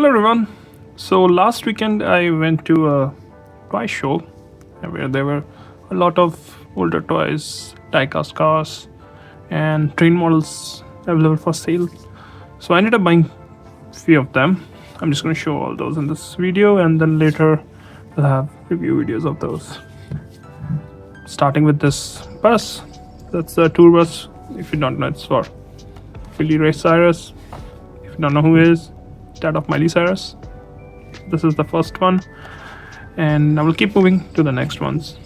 Hello everyone. So last weekend I went to a toy show where there were a lot of older toys, diecast cars, and train models available for sale. So I ended up buying a few of them. I'm just going to show all those in this video, and then later we'll have review videos of those. Starting with this bus. That's a tour bus. If you don't know, it's for Billy Ray Cyrus. If you don't know who he is, dad of Miley Cyrus. This is the first one, and I will keep moving to the next ones.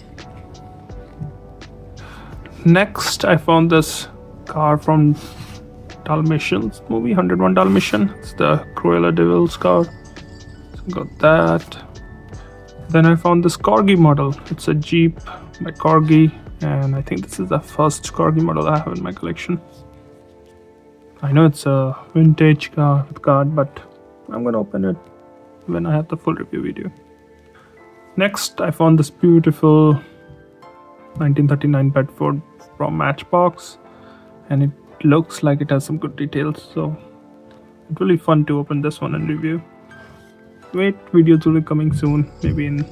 Next, I found this car from Dalmatians movie, 101 Dalmatian. It's the Cruella de Vil's car. So got that. Then I found this Corgi model. It's a Jeep by Corgi, and I think this is the first Corgi model I have in my collection. I know it's a vintage car with card, but I'm gonna open it when I have the full review video. Next, I found this beautiful 1939 Bedford from Matchbox, and it looks like it has some good details, so it's really fun to open this one and review. Wait, videos will be coming soon, maybe in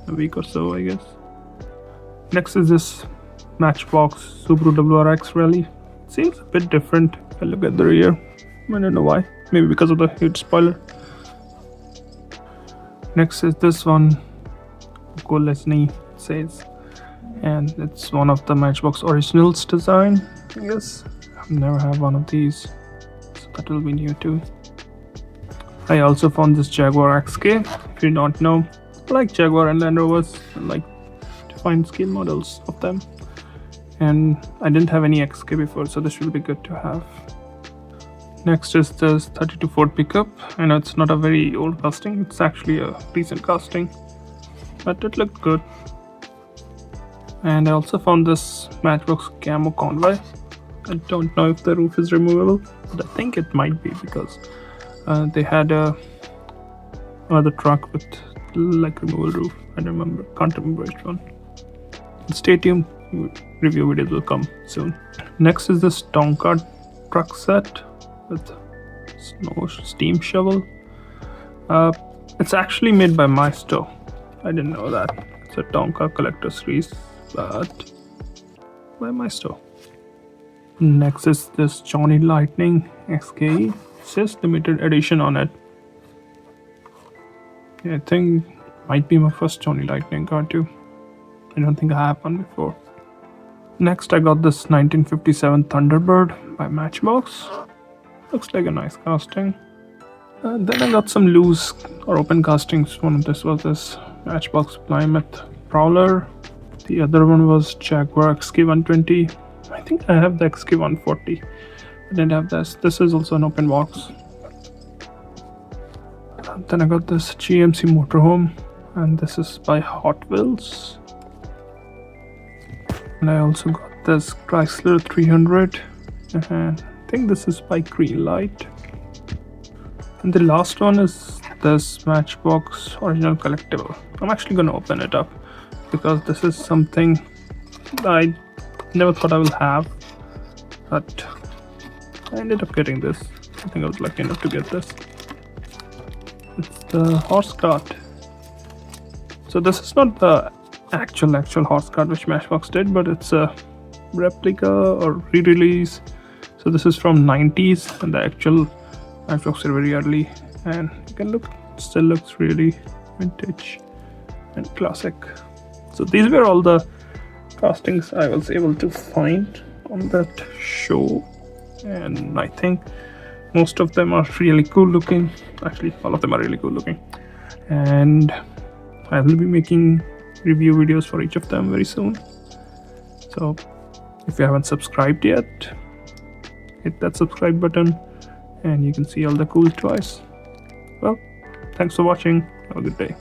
a week or so, I guess. Next is this Matchbox Subaru WRX Rally. It seems a bit different if I look at the rear. I don't know why. Maybe because of the huge spoiler. Next is this one, Lesney says, and it's one of the Matchbox Originals design, I guess. I've never had one of these, so that will be new too. I also found this Jaguar XK. If you don't know, I like Jaguar and Land Rovers. I like to find scale models of them, and I didn't have any XK before, so this will be good to have. Next is this 32 Ford pickup. I know it's not a very old casting, it's actually a recent casting, but it looked good. And I also found this Matchbox Camo Convoy. I don't know if the roof is removable, but I think it might be because they had another truck with like removable roof. Can't remember which one. Stay tuned, review videos will come soon. Next is this Tonka truck set with snow steam shovel. It's actually made by Maisto. I didn't know that. It's a Tonka collector series, but by Maisto. Next is this Johnny Lightning XKE. It says limited edition on it. Yeah, I think might be my first Johnny Lightning car too. I don't think I have one before. Next, I got this 1957 Thunderbird by Matchbox. Looks like a nice casting. Then I got some loose or open castings. One of this was this Matchbox Plymouth Prowler. The other one was Jaguar XK120. I think I have the XK140. I didn't have this. This is also an open box. Then I got this GMC Motorhome, and this is by Hot Wheels. And I also got this Chrysler 300, and I think this is by Greenlight. And the last one is this Matchbox Original Collectible. I'm actually going to open it up because this is something I never thought I will have, but I ended up getting this. I think I was lucky enough to get this. It's the horse cart. So this is not the actual horse cart which Matchbox did, but it's a replica or re-release. So this is from 90s, and the actual Matchbox are very early, and you can look, it still looks really vintage and classic. So these were all the castings I was able to find on that show, and I think most of them are really cool looking. Actually, all of them are really cool looking, and I will be making review videos for each of them very soon. So if you haven't subscribed yet, hit that subscribe button and you can see all the cool toys. Well, thanks for watching. Have a good day.